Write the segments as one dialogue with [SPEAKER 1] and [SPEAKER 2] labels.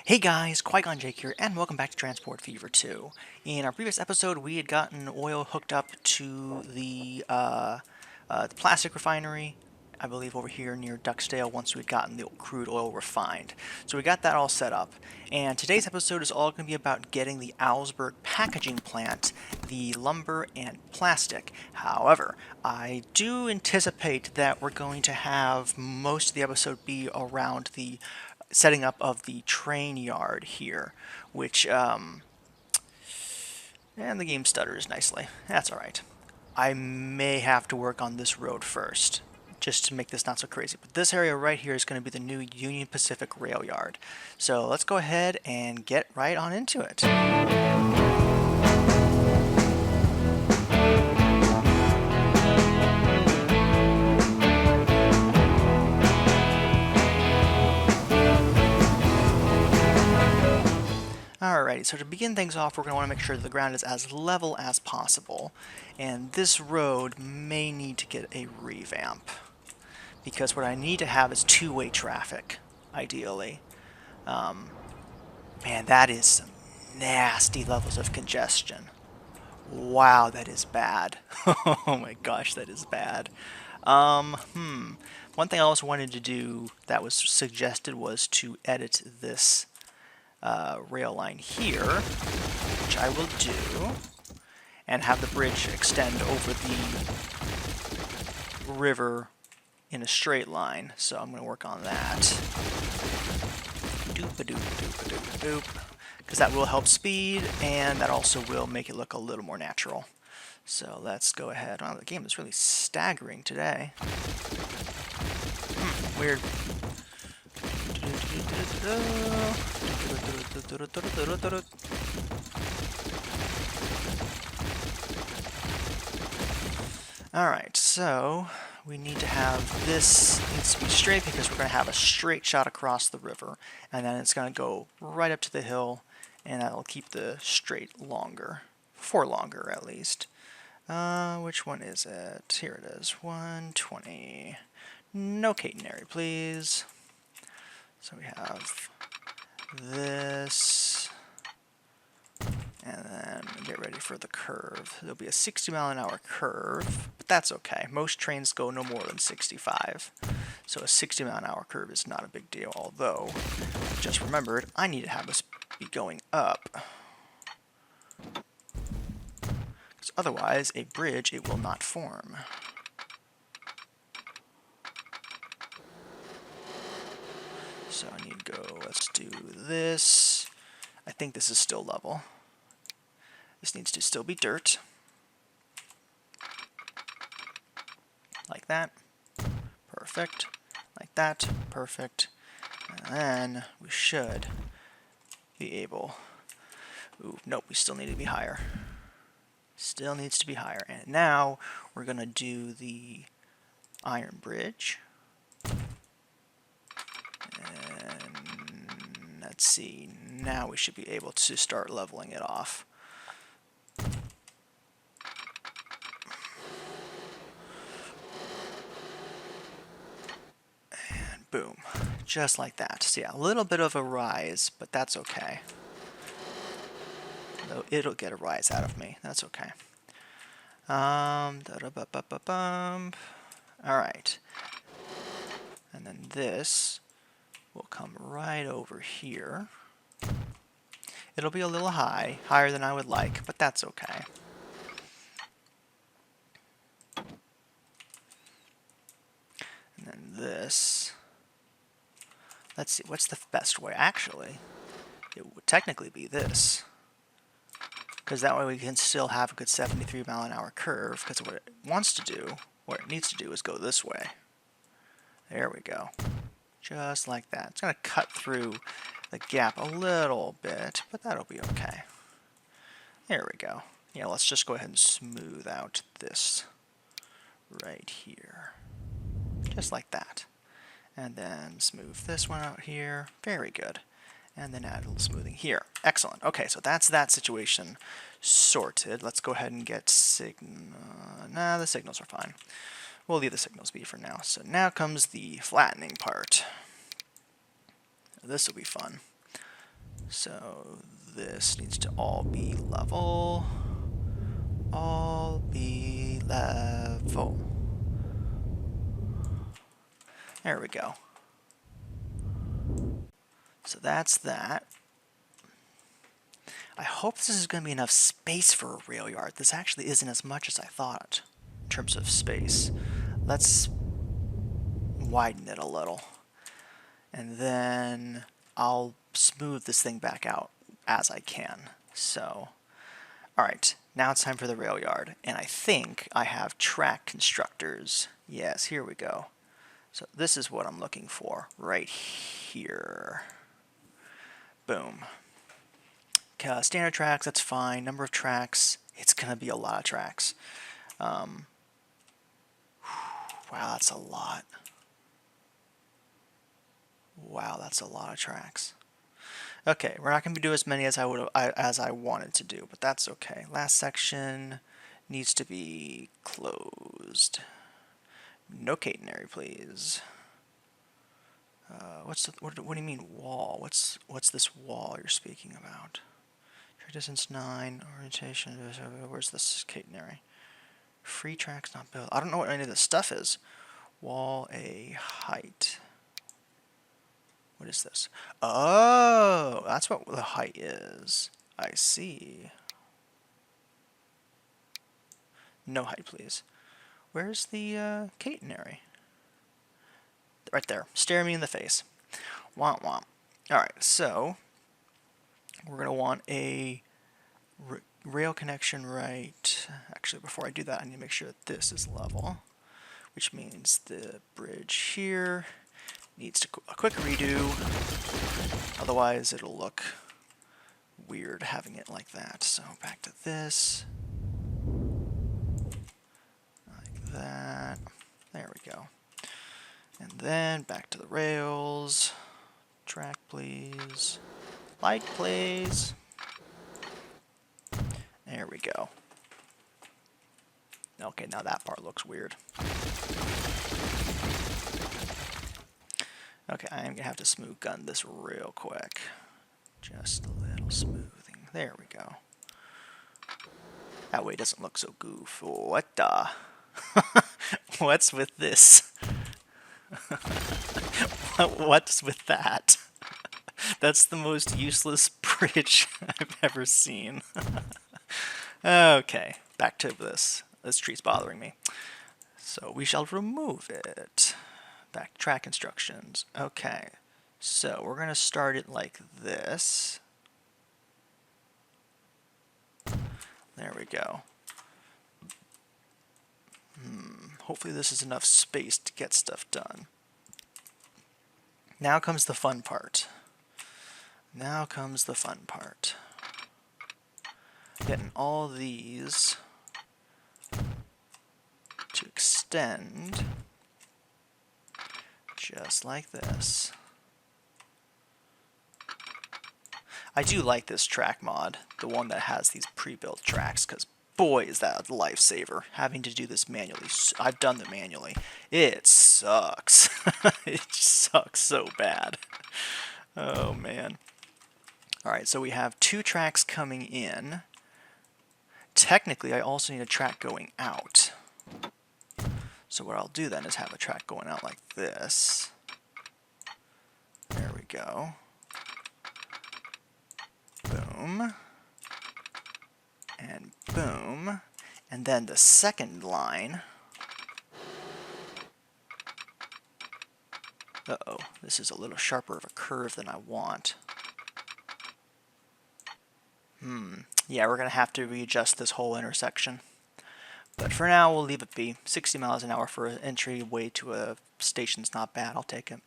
[SPEAKER 1] Hey guys, Qui-Gon Jake here, and welcome back to Transport Fever 2. In our previous episode, we had gotten oil hooked up to the plastic refinery, I believe over here near Duxdale, once we'd gotten the crude oil refined. So we got that all set up, and today's episode is all going to be about getting the Augsburg packaging plant, the lumber and plastic. However, I do anticipate that we're going to have most of the episode be around the setting up of the train yard here, which, and the game stutters nicely. That's alright. I may have to work on this road first, just to make this not so crazy. But this area right here is going to be the new Union Pacific Railyard. So let's go ahead and get right on into it. Alrighty, so to begin things off, we're going to want to make sure that the ground is as level as possible. And this road may need to get a revamp, because what I need to have is two-way traffic, ideally. Man, that is some nasty levels of congestion. Wow, that is bad. Oh my gosh, that is bad. One thing I also wanted to do that was suggested was to edit this rail line here, which I will do, and have the bridge extend over the river in a straight line. So I'm going to work on that. Doop-a-doop-a-doop-a-doop-a-doop. Because that will help speed, and that also will make it look a little more natural. So let's go ahead. Wow, the game is really staggering today. Weird. Alright, so we need to have this needs to be straight because we're going to have a straight shot across the river, and then it's going to go right up to the hill, and that'll keep the straight longer, for longer at least. Which one is it? Here it is, 120. No catenary, please. So we have this, and then get ready for the curve. There'll be a 60-mile-an-hour curve, but that's okay. Most trains go no more than 65, so a 60-mile-an-hour curve is not a big deal, although, just remembered, I need to have us be going up. Because otherwise, a bridge, it will not form. So I need to go, let's do this. I think this is still level. This needs to still be dirt. Like that. Perfect. Like that. Perfect. And then we should be able... Ooh, nope, we still need to be higher. Still needs to be higher. And now we're going to do the iron bridge. And let's see, now we should be able to start leveling it off. And boom, just like that. So yeah, a little bit of a rise, but that's okay. Though it'll get a rise out of me, that's okay. Alright. And then this will come right over here. It'll be a little high, higher than I would like, but that's okay. And then this, let's see, what's the best way? Actually, it would technically be this, because that way we can still have a good 73-mile-an-hour curve, because what it wants to do, what it needs to do is go this way. There we go. Just like that. It's going to cut through the gap a little bit, but that'll be okay. There we go. Yeah, let's just go ahead and smooth out this right here. Just like that. And then smooth this one out here. Very good. And then add a little smoothing here. Excellent. Okay, so that's that situation sorted. Let's go ahead and get the signals are fine. We'll leave the signals be for now. So now comes the flattening part. This will be fun. So this needs to all be level. All be level. There we go. So that's that. I hope this is going to be enough space for a rail yard. This actually isn't as much as I thought in terms of space. Let's widen it a little. And then I'll smooth this thing back out as I can. So, alright, now it's time for the rail yard. And I think I have track constructors. Yes, here we go. So this is what I'm looking for right here. Boom. Standard tracks, that's fine. Number of tracks, it's going to be a lot of tracks. Wow, that's a lot. Wow, that's a lot of tracks. Okay, we're not going to do as many as I wanted to do, but that's okay. Last section needs to be closed. No catenary, please. What do you mean wall? What's this wall you're speaking about? Track distance 9, orientation. Where's this catenary? Free tracks not built. I don't know what any of this stuff is. Wall a height. What is this? Oh, that's what the height is. I see. No height, please. Where's the catenary? Right there. Stare me in the face. Womp womp. Alright, so we're going to want a rail connection right. Actually, before I do that, I need to make sure that this is level, which means the bridge here needs a quick redo. Otherwise, it'll look weird having it like that. So back to this. Like that. There we go. And then back to the rails. Track, please. Light, please. There we go. Okay, now that part looks weird. Okay, I am going to have to smooth gun this real quick. Just a little smoothing. There we go. That way it doesn't look so goof. What the? What's with this? What's with that? That's the most useless bridge I've ever seen. Okay, back to this. This tree's bothering me. So we shall remove it. Back to track instructions. Okay, so we're going to start it like this. There we go. Hopefully this is enough space to get stuff done. Now comes the fun part. Now comes the fun part. Getting all these to extend just like this. I do like this track mod, the one that has these pre-built tracks, because boy is that a lifesaver, having to do this manually. I've done it manually. It sucks. It sucks so bad. Oh man. Alright, so we have 2 tracks coming in. Technically, I also need a track going out. So what I'll do then is have a track going out like this. There we go. Boom. And boom. And then the second line. Uh-oh, this is a little sharper of a curve than I want. Yeah, we're going to have to readjust this whole intersection. But for now, we'll leave it be. 60 miles an hour for an entryway to a station's not bad. I'll take it.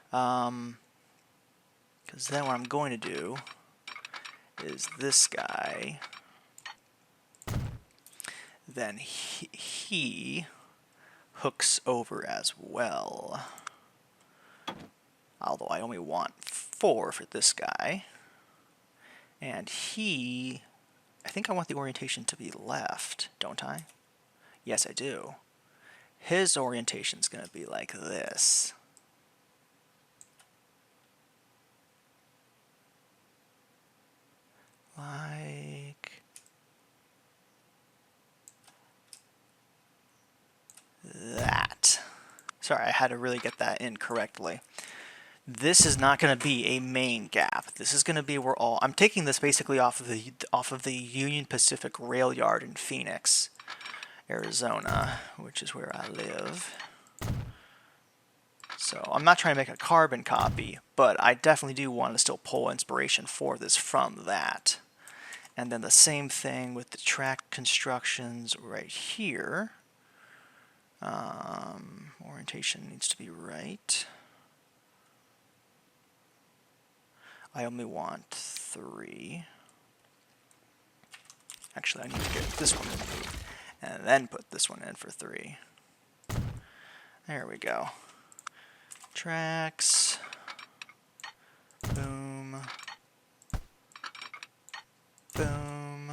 [SPEAKER 1] Because then what I'm going to do is this guy. Then he hooks over as well. Although I only want 4 for this guy. And he, I think I want the orientation to be left, don't I? Yes, I do. His orientation's going to be like this. Sorry, I had to really get that in correctly. This is not going to be a main gap. This is going to be where all... I'm taking this basically off of the Union Pacific Railyard in Phoenix, Arizona, which is where I live. So I'm not trying to make a carbon copy, but I definitely do want to still pull inspiration for this from that. And then the same thing with the track constructions right here. Orientation needs to be right. I only want 3. Actually, I need to get this one removed and then put this one in for 3. There we go. Tracks. Boom. Boom.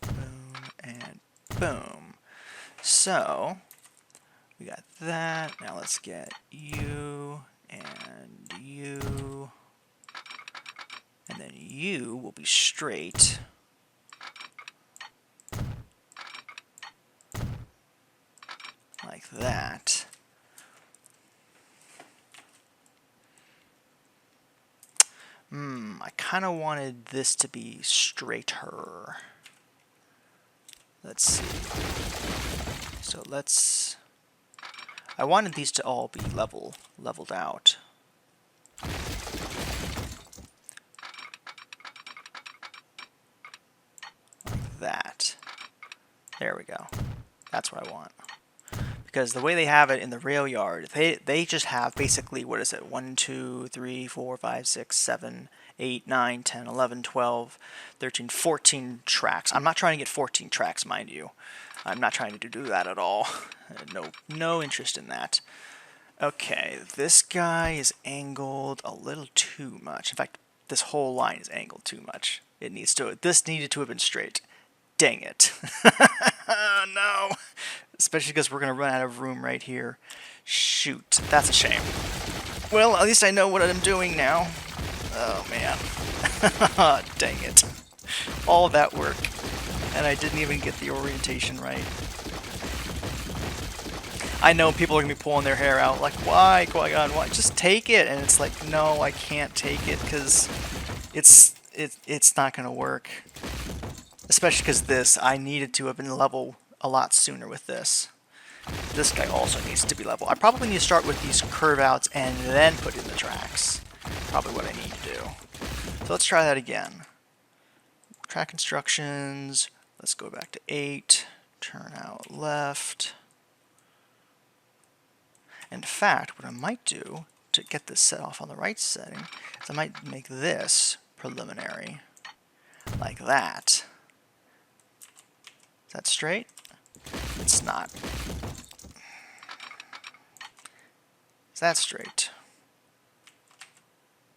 [SPEAKER 1] Boom. And boom. So, we got that. Now let's get you and you. And then you will be straight. Like that. I kind of wanted this to be straighter. Let's see. So let's... I wanted these to all be leveled out. Like that. There we go. That's what I want. Because the way they have it in the Railyard, they just have basically, what is it, 1, 2, 3, 4, 5, 6, 7, 8, 9, 10, 11, 12, 13, 14 tracks. I'm not trying to get 14 tracks, mind you. I'm not trying to do that at all. No interest in that. Okay, this guy is angled a little too much. In fact, this whole line is angled too much. This needed to have been straight. Dang it. No. Especially because we're going to run out of room right here. Shoot, that's a shame. Well, at least I know what I'm doing now. Oh, man. Dang it. All that work. And I didn't even get the orientation right. I know people are going to be pulling their hair out. Like, why, Qui-Gon? Why? Just take it. And it's like, no, I can't take it because it's not going to work. Especially because I needed to have been level a lot sooner with this. This guy also needs to be level. I probably need to start with these curve outs and then put in the tracks. Probably what I need to do. So let's try that again. Track instructions. Let's go back to 8. Turn out left. In fact, what I might do to get this set off on the right setting is I might make this preliminary. Like that. Is that straight? It's not. Is that straight?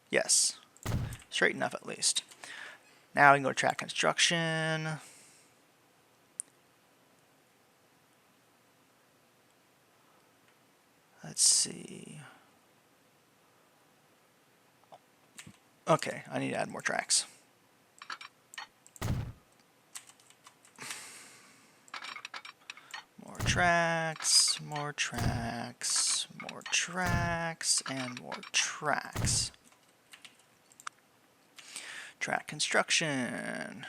[SPEAKER 1] Yes. Straight enough at least. Now we can go to track construction. Let's see. Okay, I need to add more tracks. More tracks, more tracks, more tracks, and more tracks. Track construction.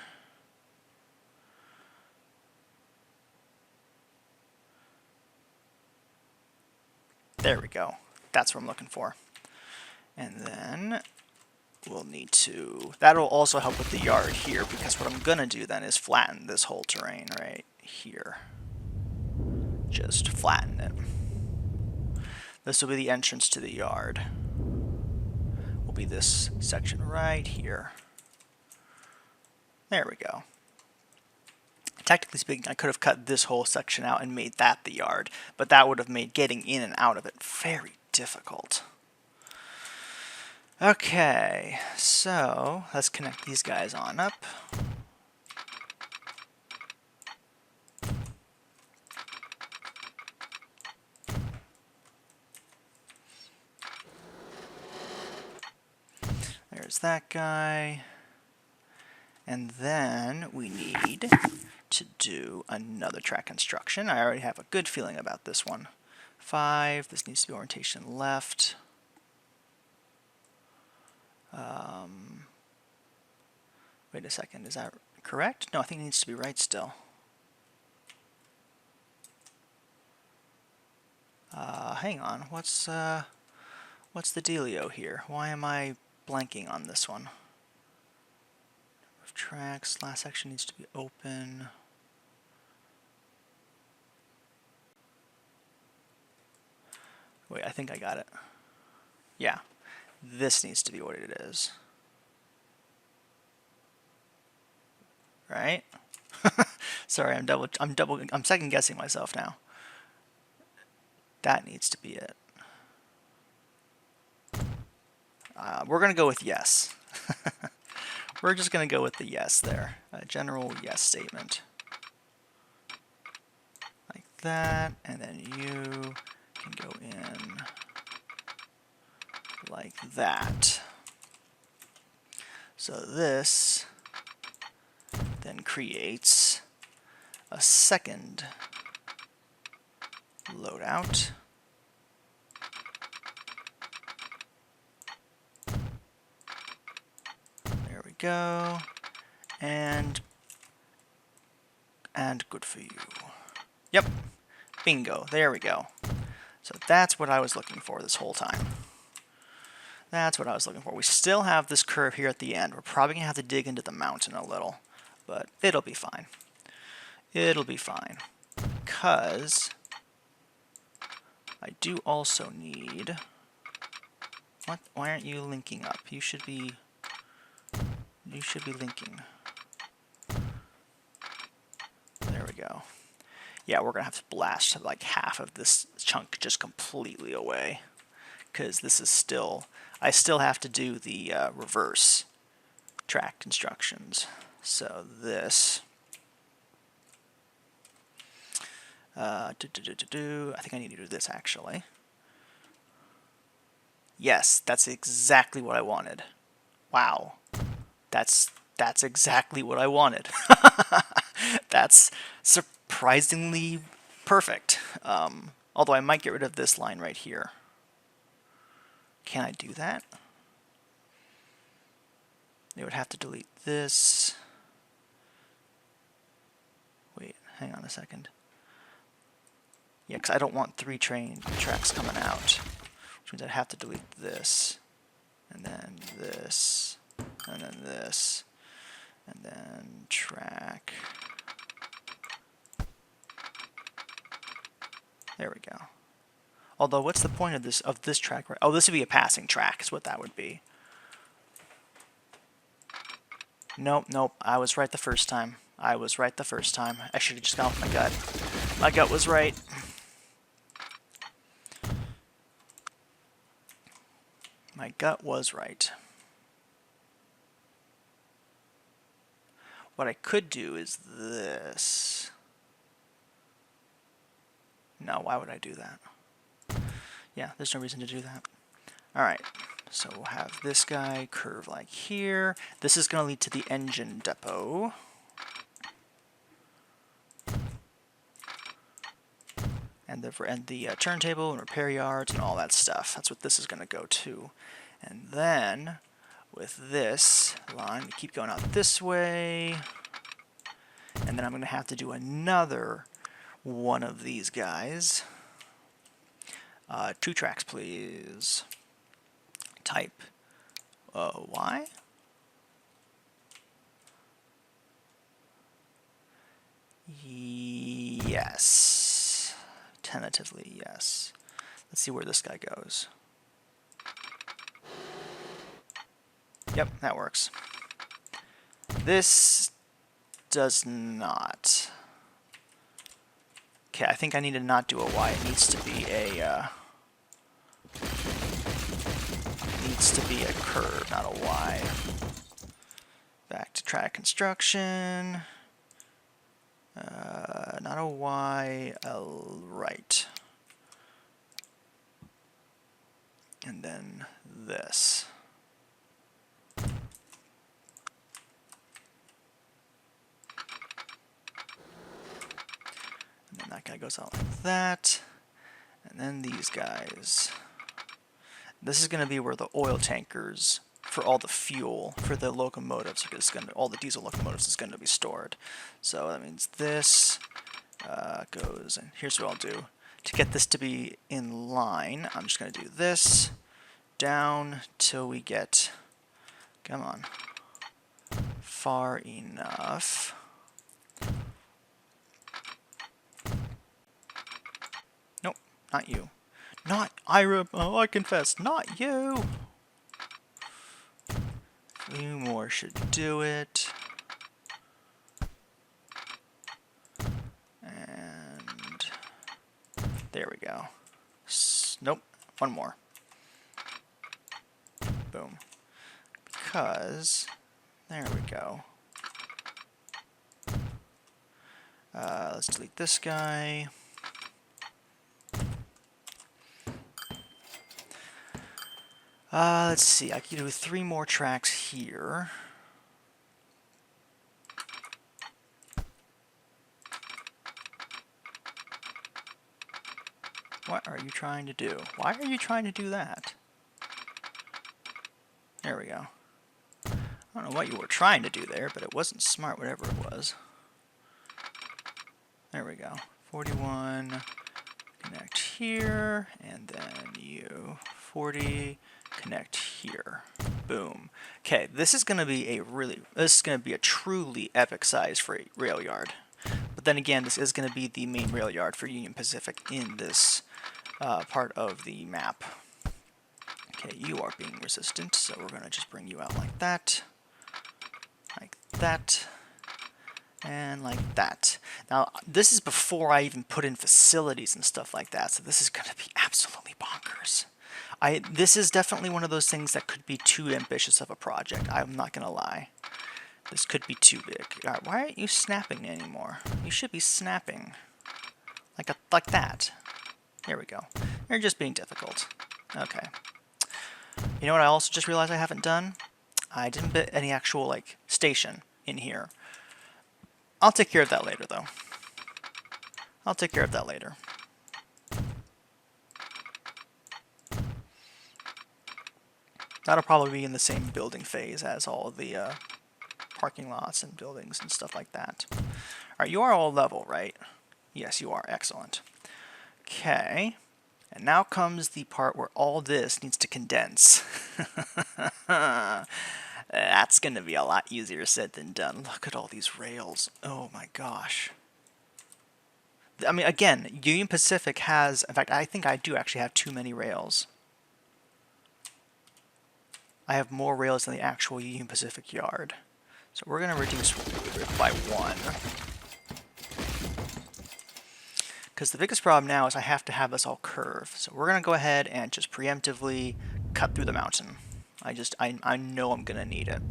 [SPEAKER 1] There we go. That's what I'm looking for. And then we'll need to... That'll also help with the yard here, because what I'm going to do then is flatten this whole terrain right here. Just flatten it. This will be the entrance to the yard. Will be this section right here. There we go. Technically speaking, I could have cut this whole section out and made that the yard, but that would have made getting in and out of it very difficult. Okay, so let's connect these guys on up. There's that guy. And then we need to do another track construction. I already have a good feeling about this one. 5, this needs to be orientation left. Wait a second, is that correct? No, I think it needs to be right still. Hang on, what's the dealio here? Why am I blanking on this one? Tracks, last section needs to be open. Wait, I think I got it. Yeah, this needs to be what it is. Right? Sorry, I'm second guessing myself now. That needs to be it. We're gonna go with yes. We're just gonna go with the yes there. A general yes statement. Like that, and then you can go in like that. So this then creates a second loadout. There we go. And good for you. Yep. Bingo. There we go. So that's what I was looking for this whole time. That's what I was looking for. We still have this curve here at the end. We're probably going to have to dig into the mountain a little, but it'll be fine. It'll be fine. Because I do also need... What? Why aren't you linking up? You should be linking. There we go. Yeah, we're going to have to blast like half of this chunk just completely away. Because this is still... I still have to do the reverse track constructions. So this... I think I need to do this actually. Yes, that's exactly what I wanted. Wow. That's exactly what I wanted. That's surprisingly perfect. Although I might get rid of this line right here. Can I do that? They would have to delete this. Wait, hang on a second. Yeah, because I don't want 3 train tracks coming out. Which means I'd have to delete this. And then this. And then this. And then track. There we go. Although, what's the point of this track? Oh, this would be a passing track, is what that would be. Nope. I was right the first time. I should have just gone with my gut. My gut was right. My gut was right. What I could do is this. No, why would I do that? Yeah, there's no reason to do that. Alright, so we'll have this guy curve like here. This is going to lead to the engine depot. And the turntable and repair yards and all that stuff. That's what this is going to go to. And then, with this line, we keep going out this way. And then I'm going to have to do another one of these guys. 2 tracks, please. Type Y. Yes. Tentatively, yes. Let's see where this guy goes. Yep, that works. This does not. Okay, I think I need to not do a Y. It needs to be a curve, not a Y. Back to track construction. Not a Y, a right. And then this. guy goes out like that. And then these guys. This is going to be where the oil tankers for all the fuel for the locomotives, all the diesel locomotives is going to be stored. So that means this goes, and here's what I'll do. To get this to be in line, I'm just going to do this down till we get, come on, far enough. Nope, not you. Not Ira, oh, I confess, not you. 3 more should do it. And there we go. Nope, 1 more. Boom. Because, there we go. Let's delete this guy. Let's see, I can do 3 more tracks here. What are you trying to do? Why are you trying to do that? There we go. I don't know what you were trying to do there, but it wasn't smart, whatever it was. There we go. 41, connect here, and then you, 40, connect here. Boom. Okay, this is going to be a truly epic size for a Railyard. But then again, this is going to be the main Railyard for Union Pacific in this part of the map. Okay, you are being resistant, so we're going to just bring you out like that, and like that. Now, this is before I even put in facilities and stuff like that, so this is going to be absolutely bonkers. This is definitely one of those things that could be too ambitious of a project, I'm not going to lie. This could be too big. Alright, why aren't you snapping anymore? You should be snapping. Like that. There we go. You're just being difficult. Okay. You know what I also just realized I haven't done? I didn't put any actual, like, station in here. I'll take care of that later, though. I'll take care of that later. That'll probably be in the same building phase as all of the parking lots and buildings and stuff like that. Alright, you are all level, right? Yes, you are. Excellent. Okay. And now comes the part where all this needs to condense. That's going to be a lot easier said than done. Look at all these rails. Oh my gosh. I mean, again, Union Pacific has, in fact, I think I do actually have too many rails. I have more rails than the actual Union Pacific yard. So we're going to reduce by 1. Because the biggest problem now is I have to have this all curve. So we're going to go ahead and just preemptively cut through the mountain. I know I'm going to need it.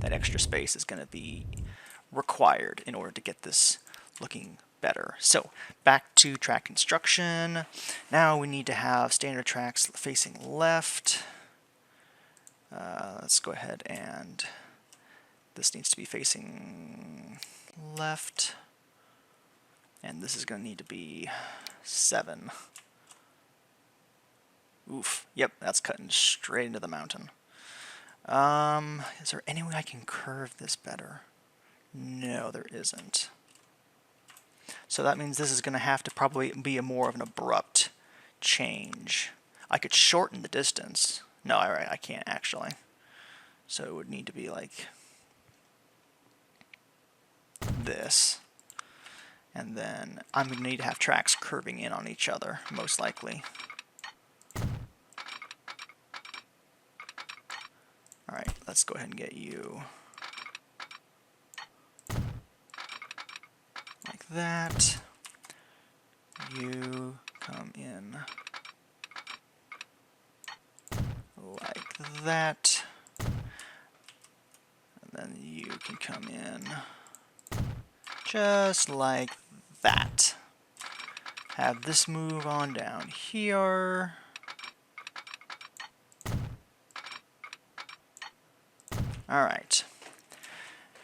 [SPEAKER 1] That extra space is going to be required in order to get this looking better. So back to track construction. Now we need to have standard tracks facing left. Let's go ahead and this needs to be facing left. And this is going to need to be 7. Oof. Yep, that's cutting straight into the mountain. Is there any way I can curve this better? No, there isn't. So that means this is going to have to probably be a more of an abrupt change. I could shorten the distance. No, alright, I can't actually. So it would need to be like this. And then I'm going to need to have tracks curving in on each other, most likely. Alright, let's go ahead and get you like that. You come in like that. And then you can come in just like that. Have this move on down here. Alright.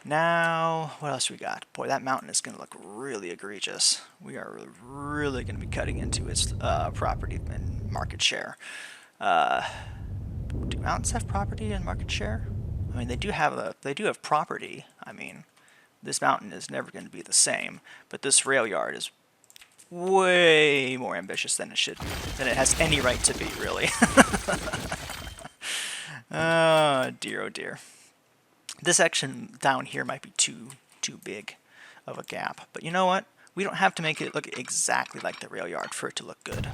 [SPEAKER 1] Now, what else we got? Boy, that mountain is going to look really egregious. We are really going to be cutting into its property and market share. Do mountains have property and market share? I mean, they do have property. I mean, this mountain is never going to be the same, but this rail yard is way more ambitious than than it has any right to be, really. Oh dear, oh dear. This section down here might be too big of a gap, but you know what? We don't have to make it look exactly like the rail yard for it to look good.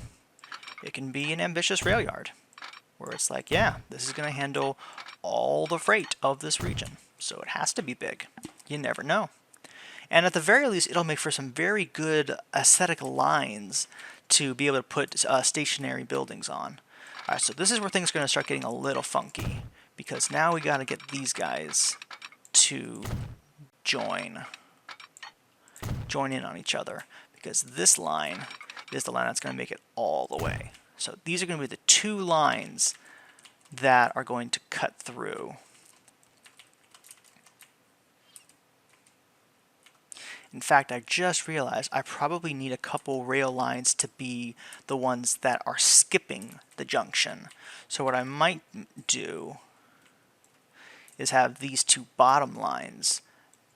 [SPEAKER 1] It can be an ambitious rail yard, where it's like, yeah, this is going to handle all the freight of this region, so it has to be big. You never know. And at the very least, it'll make for some very good aesthetic lines to be able to put stationary buildings on. All right, so this is where things are going to start getting a little funky, because now we got to get these guys to join in on each other, because this line is the line that's going to make it all the way. So these are going to be the two lines that are going to cut through. In fact, I just realized I probably need a couple rail lines to be the ones that are skipping the junction. So what I might do is have these two bottom lines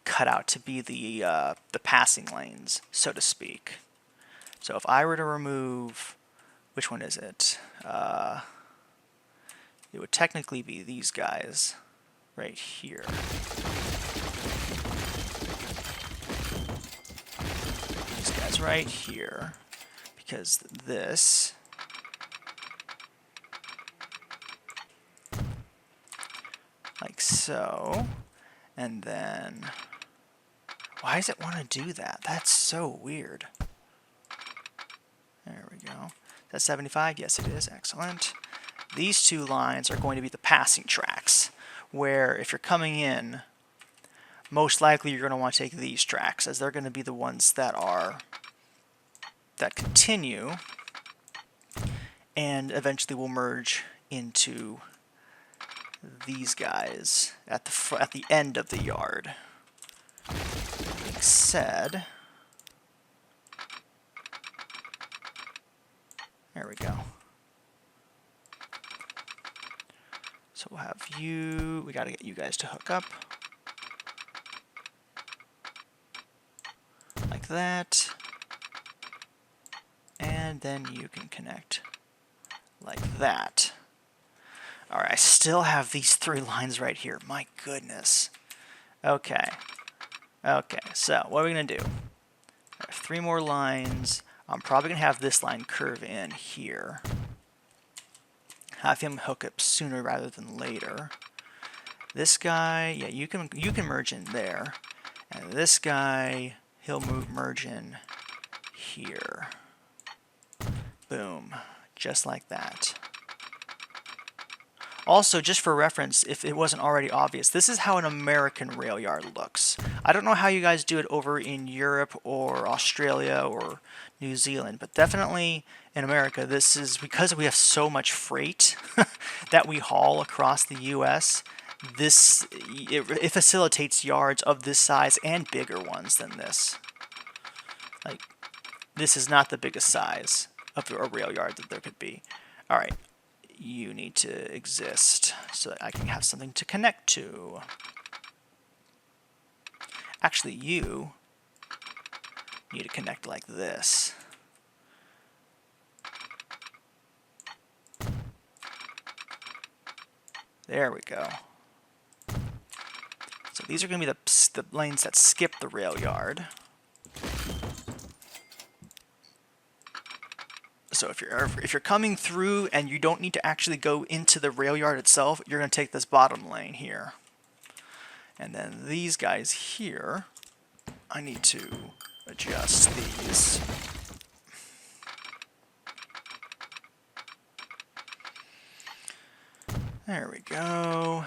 [SPEAKER 1] cut out to be the passing lanes, so to speak. So if I were to remove, which one is it? It would technically be these guys right here. These guys right here, because this like so, and then why does it want to do that? That's so weird. There we go. Is that 75? Yes, it is. Excellent. These two lines are going to be the passing tracks, where if you're coming in, most likely you're going to want to take these tracks, as they're going to be the ones that continue and eventually will merge into these guys at the end of the yard. That being said, there we go. So we'll have you, we got to get you guys to hook up. Like that. And then you can connect like that. Alright, I still have these three lines right here. My goodness. Okay. Okay, so what are we going to do? I have three more lines. I'm probably going to have this line curve in here. Have him hook up sooner rather than later. This guy, yeah, you can merge in there. And this guy, he'll merge in here. Boom. Just like that. Also, just for reference, if it wasn't already obvious, this is how an American rail yard looks. I don't know how you guys do it over in Europe or Australia or New Zealand, but definitely in America, this is because we have so much freight that we haul across the U.S. It facilitates yards of this size and bigger ones than this. Like, this is not the biggest size of a rail yard that there could be. All right. You need to exist so that I can have something to connect to. Actually, you need to connect like this. There we go. So these are going to be the lanes that skip the rail yard. So if you're coming through and you don't need to actually go into the rail yard itself, you're going to take this bottom lane here. And then these guys here, I need to adjust these. There we go.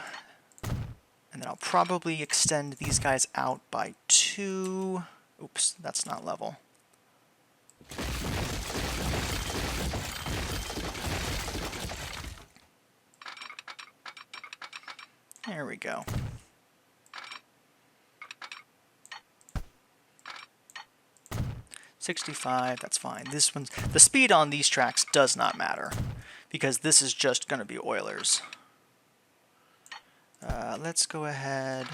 [SPEAKER 1] And then I'll probably extend these guys out by 2. Oops, that's not level. There we go. 65, that's fine. This one's, the speed on these tracks does not matter, because this is just going to be Oilers. Let's go ahead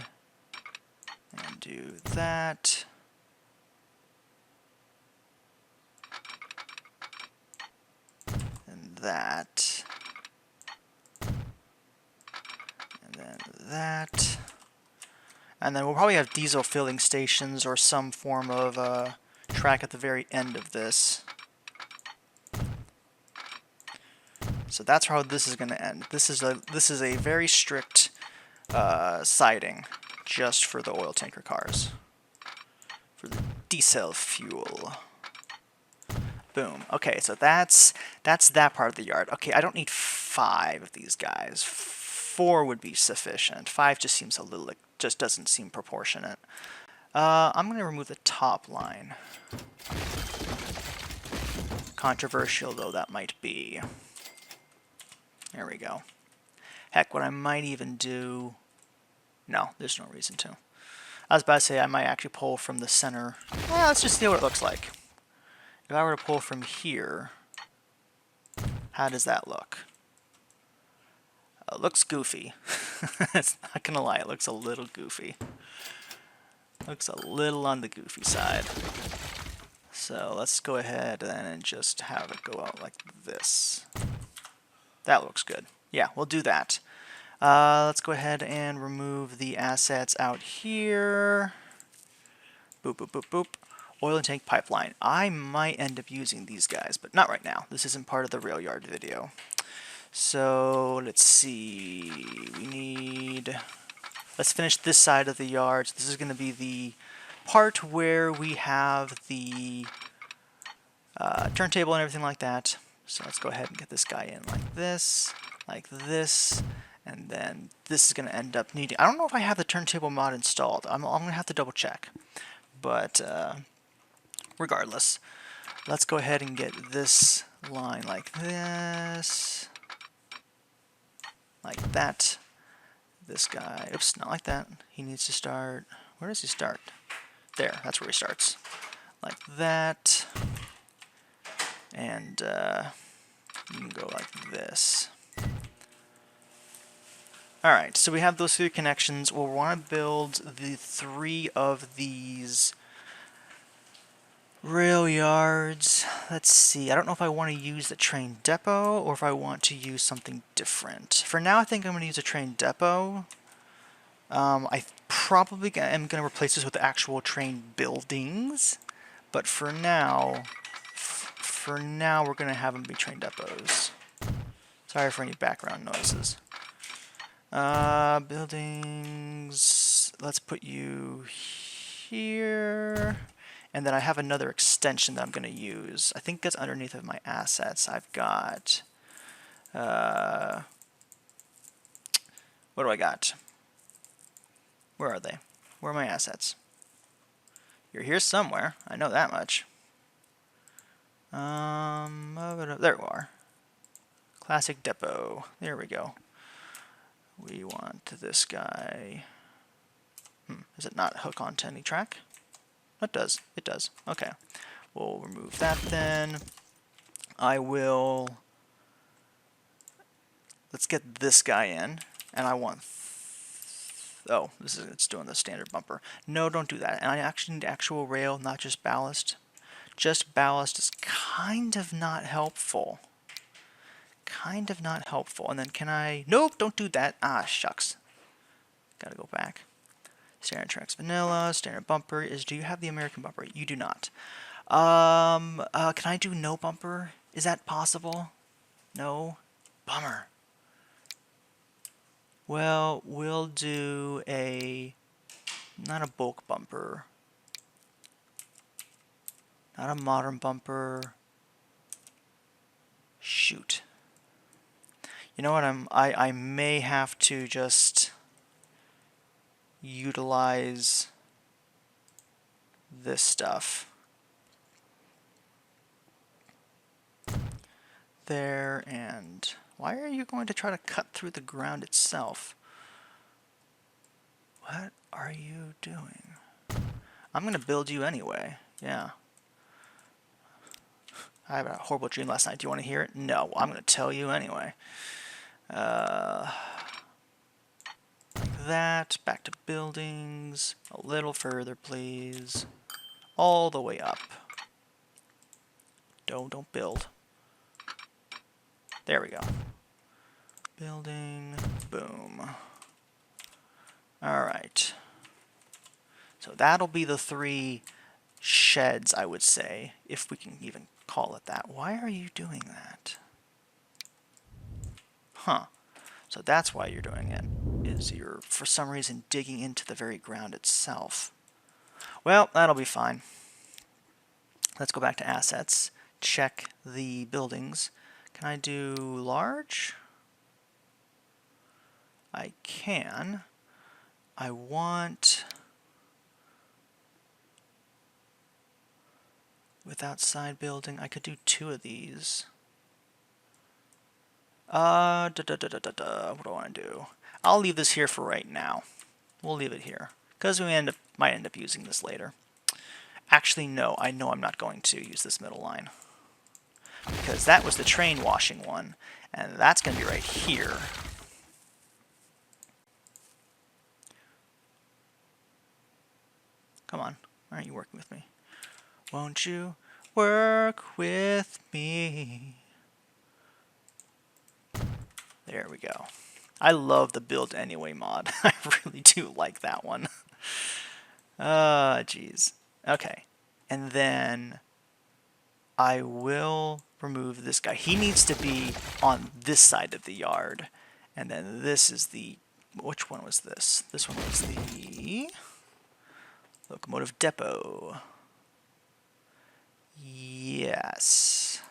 [SPEAKER 1] and do that. And that. And then that. And then we'll probably have diesel filling stations or some form of track at the very end of this. So that's how this is going to end. This is a very strict siding just for the oil tanker cars. For the diesel fuel. Boom. Okay, so that's that part of the yard. Okay, I don't need 5 of these guys. 4 would be sufficient. 5 just seems a little, like, just doesn't seem proportionate. I'm going to remove the top line. Controversial though that might be. There we go. Heck, what I might even do... No, there's no reason to. I was about to say I might actually pull from the center. Well, let's just see what it looks like. If I were to pull from here, how does that look? It looks goofy. It's not gonna lie, it looks a little goofy. Looks a little on the goofy side. So let's go ahead and just have it go out like this. That looks good. Yeah, we'll do that. Let's go ahead and remove the assets out here. Boop, boop, boop, boop. Oil and tank pipeline. I might end up using these guys, but not right now. This isn't part of the Railyard video. So let's see. We need... Let's finish this side of the yard. So this is going to be the part where we have the turntable and everything like that. So let's go ahead and get this guy in like this, and then this is going to end up needing... I don't know if I have the turntable mod installed. I'm going to have to double check. But regardless, let's go ahead and get this line like this, like that. This guy, oops, not like that. He needs to start, where does he start? There, that's where he starts. Like that. And you can go like this. Alright, so we have those 3 connections. We'll want to build the 3 of these rail yards. Let's see, I don't know if I want to use the train depot or if I want to use something different. For now, I think I'm going to use a train depot. I probably am going to replace this with the actual train buildings, but for now we're going to have them be train depots. Sorry for any background noises. Buildings, let's put you here. And then I have another extension that I'm going to use. I think that's underneath of my assets. I've got... what do I got? Where are they? Where are my assets? You're here somewhere. I know that much. There you are. Classic depot. There we go. We want this guy. Does it not hook onto any track? It does. It does. Okay. We'll remove that then. I will... Let's get this guy in. And I want... Oh, it's doing the standard bumper. No, don't do that. And I actually need actual rail, not just ballast. Just ballast is kind of not helpful. Kind of not helpful. And then can I... Nope, don't do that. Ah, shucks. Gotta go back. Standard tracks vanilla. Standard bumper is... Do you have the American bumper? You do not. Can I do no bumper? Is that possible? No? Bummer. Well, we'll do a... Not a bulk bumper. Not a modern bumper. Shoot. You know what, I may have to just utilize this stuff. There, and why are you going to try to cut through the ground itself? What are you doing? I'm going to build you anyway, yeah. I had a horrible dream last night. Do you want to hear it? No, I'm going to tell you anyway. Like that. Back to buildings. A little further, please. All the way up. Don't build. There we go. Building. Boom. Alright. So that'll be the 3 sheds, I would say, if we can even call it that. Why are you doing that? Huh. So that's why you're doing it, is you're, for some reason, digging into the very ground itself. Well, that'll be fine. Let's go back to assets. Check the buildings. Can I do large? I can. I want... without side building, I could do 2 of these. What do I want to do? I'll leave this here for right now. We'll leave it here, because we might end up using this later. Actually, no, I know I'm not going to use this middle line, because that was the train washing one, and that's going to be right here. Come on, why aren't you working with me? Won't you work with me? There we go. I love the Build Anyway mod. I really do like that one. Jeez. Okay. And then I will remove this guy. He needs to be on this side of the yard. And then this is the... which one was this? This one was the locomotive depot. Yes.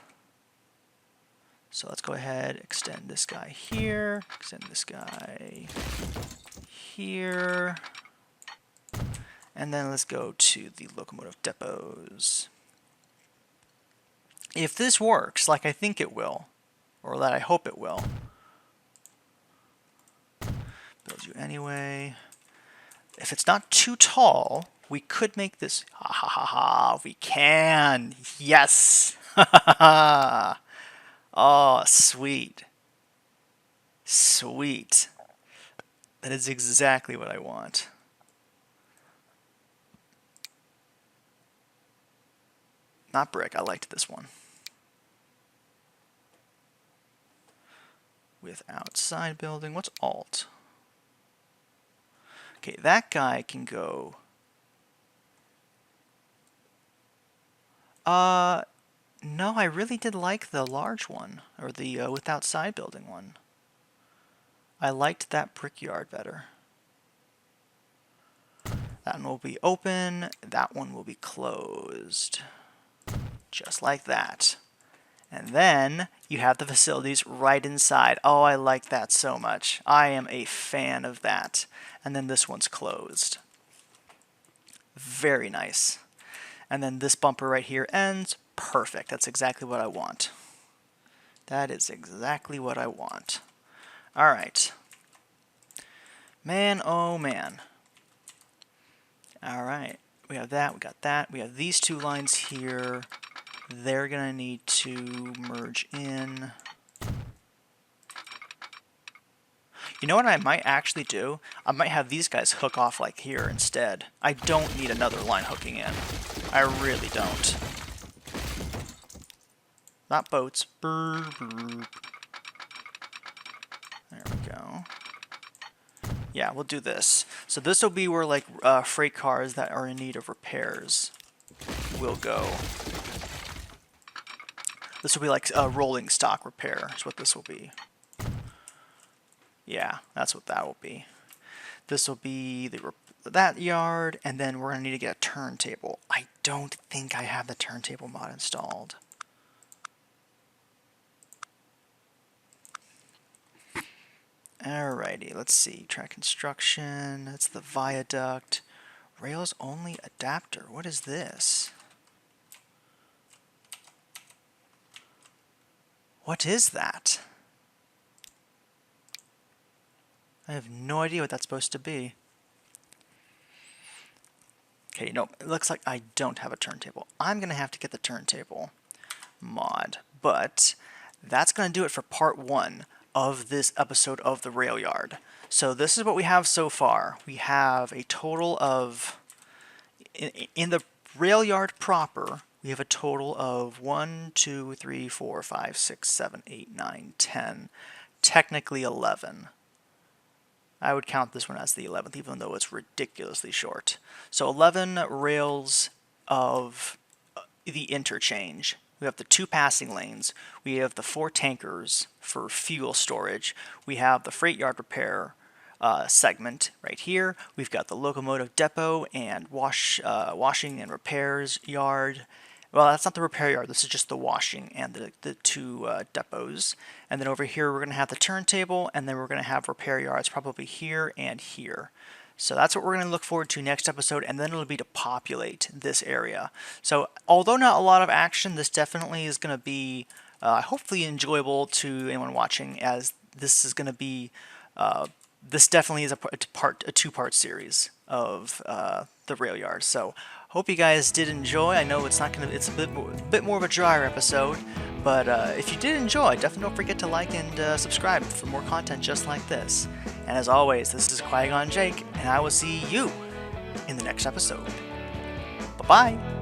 [SPEAKER 1] So let's go ahead, extend this guy here, extend this guy here, and then let's go to the locomotive depots. If this works, like I think it will, or that I hope it will, build you anyway. If it's not too tall, we could make this, ha ha ha ha, we can, yes, ha ha ha. Oh, sweet. Sweet. That is exactly what I want. Not brick, I liked this one. With outside building, what's alt? Okay, that guy can go... No, I really did like the large one, or the without side building one. I liked that brickyard better. That one will be open, that one will be closed. Just like that. And then you have the facilities right inside. Oh, I like that so much. I am a fan of that. And then this one's closed. Very nice. And then this bumper right here ends. Perfect. That's exactly what I want. That is exactly what I want. All right. Man, oh man. All right. We have that. We got that. We have these 2 lines here. They're going to need to merge in. You know what I might actually do? I might have these guys hook off like here instead. I don't need another line hooking in. I really don't. Not boats. Brr, brr. There we go. Yeah, we'll do this. So this will be where like freight cars that are in need of repairs will go. This will be like a rolling stock repair is what this will be. Yeah, that's what that will be. This will be that yard, and then we're going to need to get a turntable. I don't think I have the turntable mod installed. Alrighty, let's see. Track construction, that's the viaduct. Rails only adapter, what is this? What is that? I have no idea what that's supposed to be. Okay, nope, it looks like I don't have a turntable. I'm going to have to get the turntable. mod. But that's going to do it for part 1 of this episode of the Railyard. So this is what we have so far. We have a total of, in the Railyard proper, we have a total of 1, 2, 3, 4, 5, 6, 7, 8, 9, 10, technically 11. I would count this one as the 11th, even though it's ridiculously short. So 11 rails of the interchange. We have the 2 passing lanes. We have the 4 tankers for fuel storage. We have the freight yard repair segment right here. We've got the locomotive depot and washing and repairs yard. Well, that's not the repair yard. This is just the washing and the 2 depots. And then over here, we're going to have the turntable, and then we're going to have repair yards probably here and here. So that's what we're going to look forward to next episode, and then it'll be to populate this area. So although not a lot of action, this definitely is going to be hopefully enjoyable to anyone watching, as this is going to be this definitely is a 2-part series of the Railyard. So hope you guys did enjoy. I know it's a bit more of a drier episode, but if you did enjoy, definitely don't forget to like and subscribe for more content just like this. And as always, this is Qui-Gon Jake, and I will see you in the next episode. Bye-bye!